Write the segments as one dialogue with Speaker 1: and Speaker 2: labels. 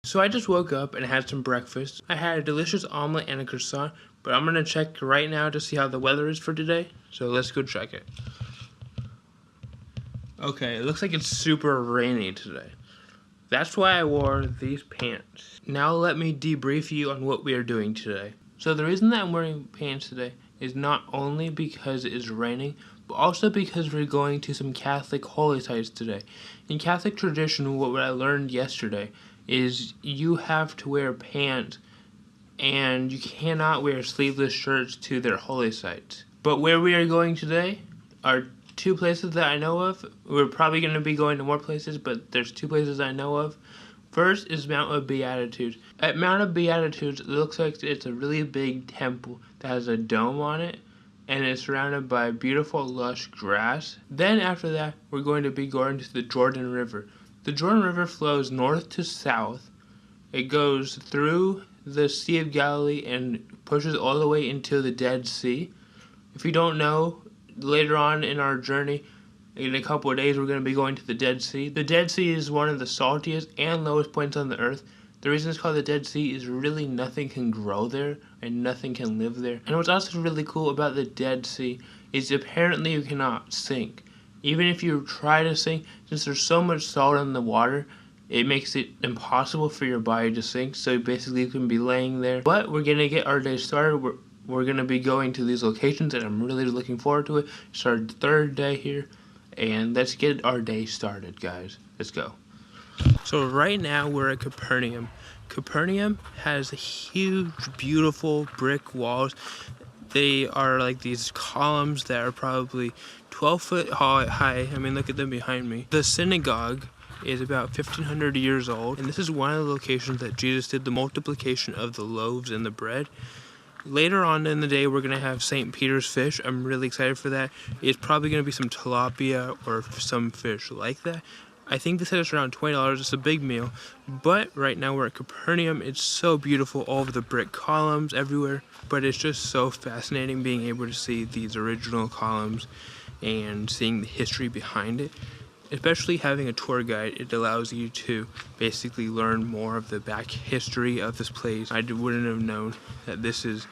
Speaker 1: So I just woke up and had some breakfast. I had a delicious omelet and a croissant, but I'm gonna check right now to see how the weather is for today. So let's go check it. Okay, it looks like it's super rainy today. That's why I wore these pants. Now let me debrief you on what we are doing today. So the reason that I'm wearing pants today is not only because it is raining, but also because we're going to some Catholic holy sites today. In Catholic tradition, what I learned yesterday is you have to wear pants and you cannot wear sleeveless shirts to their holy sites. But where we are going today are two places that I know of. We're probably going to be going to more places, but there's two places I know of. First is Mount of Beatitudes. At Mount of Beatitudes, it looks like it's a really big temple that has a dome on it, and it's surrounded by beautiful lush grass. Then after that, we're going to be going to the Jordan River. The Jordan River flows north to south. It goes through the Sea of Galilee and pushes all the way into the Dead Sea. If you don't know, later on in our journey, in a couple of days, we're going to be going to the Dead Sea. The Dead Sea is one of the saltiest and lowest points on the earth. The reason it's called the Dead Sea is really nothing can grow there and nothing can live there. And what's also really cool about the Dead Sea is apparently you cannot sink. Even if you try to sink, since there's so much salt in the water, it makes it impossible for your body to sink. So basically you can be laying there. But we're going to get our day started. We're going to be going to these locations and I'm really looking forward to it. It's our third day here. And let's get our day started, guys. Let's go. So right now we're at Capernum. Capernum has huge, beautiful brick walls. They are like these columns that are probably 12 foot high. I mean, look at them behind me. The synagogue is about 1,500 years old, and this is one of the locations that Jesus did the multiplication of the loaves and the bread. Later on in the day, we're going to have St. Peter's fish. I'm really excited for that. It's probably going to be some tilapia or some fish like that. I think this is around $20. It's a big meal. But right now we're at Capernum. It's so beautiful, all of the brick columns everywhere. But it's just so fascinating being able to see these original columns and seeing the history behind it. Especially having a tour guide, it allows you to basically learn more of the back history of this place. I wouldn't have known that this is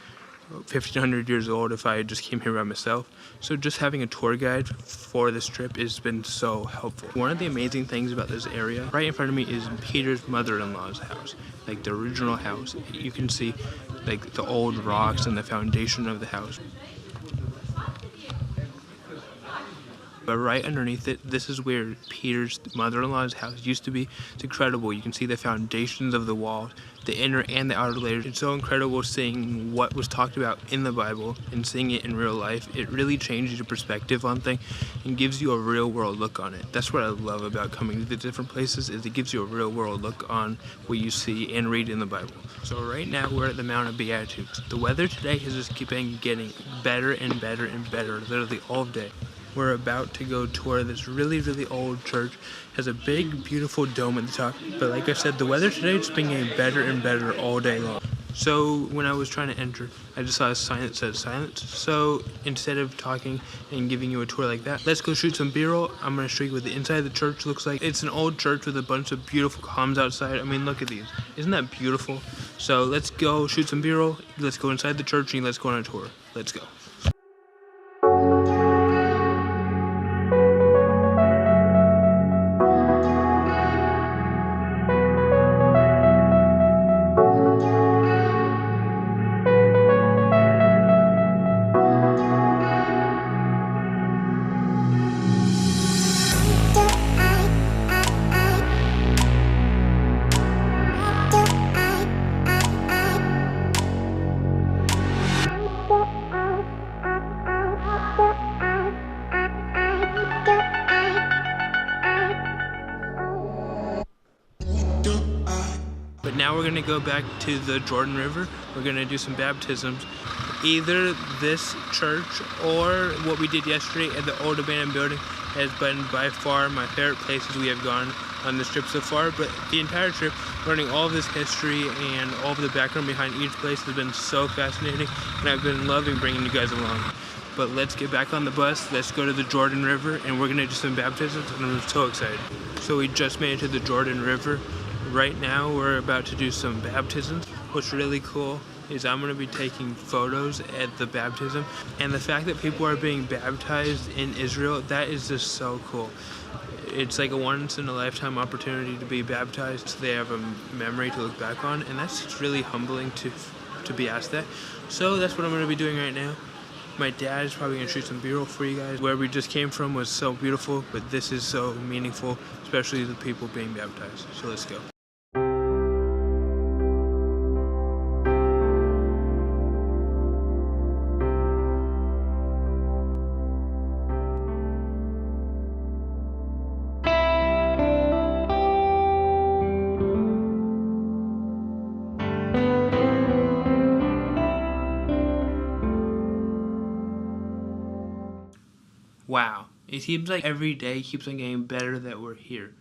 Speaker 1: 1,500 years old if I just came here by myself. So just having a tour guide for this trip has been so helpful. One of the amazing things about this area, right in front of me, is Peter's mother-in-law's house, like the original house. You can see like the old rocks and the foundation of the house. But right underneath it, this is where Peter's mother-in-law's house used to be. It's incredible. You can see the foundations of the walls, the inner and the outer layers. It's so incredible seeing what was talked about in the Bible and seeing it in real life. It really changes your perspective on things and gives you a real-world look on it. That's what I love about coming to the different places, is it gives you a real-world look on what you see and read in the Bible. So right now, we're at the Mount of Beatitudes. The weather today has just been getting better and better and better, literally all day. We're about to go tour this really old church. It has a big, beautiful dome at the top. But like I said, the weather today has been getting better and better all day long. So when I was trying to enter, I just saw a sign that said silence. So instead of talking and giving you a tour like that, let's go shoot some B-roll. I'm going to show you what the inside of the church looks like. It's an old church with a bunch of beautiful columns outside. I mean, look at these. Isn't that beautiful? So let's go shoot some B-roll. Let's go inside the church and let's go on a tour. Let's go. But now we're going to go back to the Jordan River. We're going to do some baptisms. Either this church or what we did yesterday at the old abandoned building has been by far my favorite places we have gone on this trip so far. But the entire trip, learning all of this history and all of the background behind each place has been so fascinating, and I've been loving bringing you guys along. But let's get back on the bus, let's go to the Jordan River, and we're gonna do some baptisms, and I'm so excited. So we just made it to the Jordan River. Right now we're about to do some baptisms. What's really cool is I'm going to be taking photos at the baptism, and the fact that people are being baptized in Israel, that is just so cool. It's like a once in a lifetime opportunity to be baptized, so they have a memory to look back on, and that's just really humbling to be asked that. So that's what I'm going to be doing right now. My dad is probably going to shoot some B-roll for you guys. Where we just came from was so beautiful, but this is so meaningful, especially the people being baptized. So let's go. Wow, it seems like every day keeps on getting better that we're here.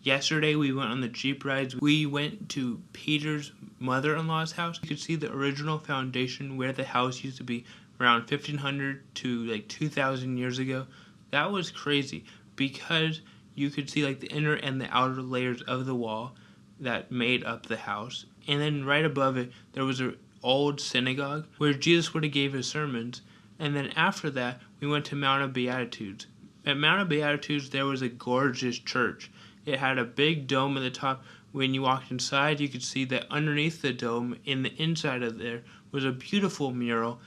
Speaker 1: Yesterday we went on the Jeep rides. We went to Peter's mother-in-law's house. You could see the original foundation where the house used to be around 1500 to like 2000 years ago. That was crazy because you could see like the inner and the outer layers of the wall that made up the house. And then right above it there was an old synagogue where Jesus would have gave his sermons. And then after that, we went to Mount of Beatitudes. At Mount of Beatitudes, there was a gorgeous church. It had a big dome at the top. When you walked inside, you could see that underneath the dome, in the inside of there, was a beautiful mural.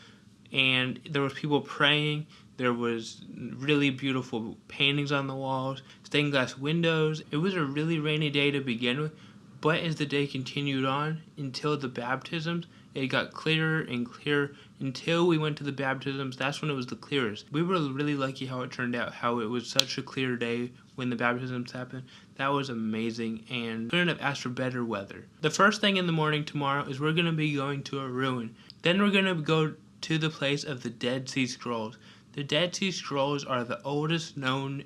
Speaker 1: And there was people praying. There was really beautiful paintings on the walls, stained glass windows. It was a really rainy day to begin with. But as the day continued on until the baptisms, it got clearer and clearer until we went to the baptisms. That's when it was the clearest. We were really lucky how it turned out, how it was such a clear day when the baptisms happened. That was amazing, and couldn't have asked for better weather. The first thing in the morning tomorrow is we're going to be going to a ruin. Then we're going to go to the place of the Dead Sea Scrolls. The Dead Sea Scrolls are the oldest known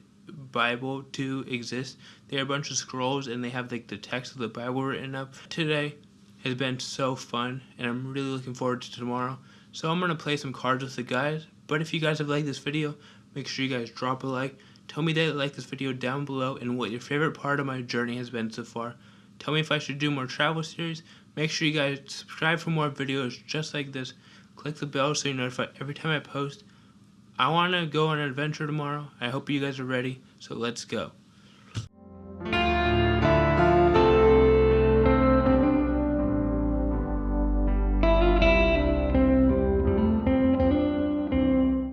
Speaker 1: Bible to exist. They're a bunch of scrolls and they have like the text of the Bible written up. Today has been so fun and I'm really looking forward to tomorrow. So I'm going to play some cards with the guys. But if you guys have liked this video, make sure you guys drop a like. Tell me that you like this video down below and what your favorite part of my journey has been so far. Tell me if I should do more travel series. Make sure you guys subscribe for more videos just like this. Click the bell so you're notified every time I post. I want to go on an adventure tomorrow. I hope you guys are ready, so let's go.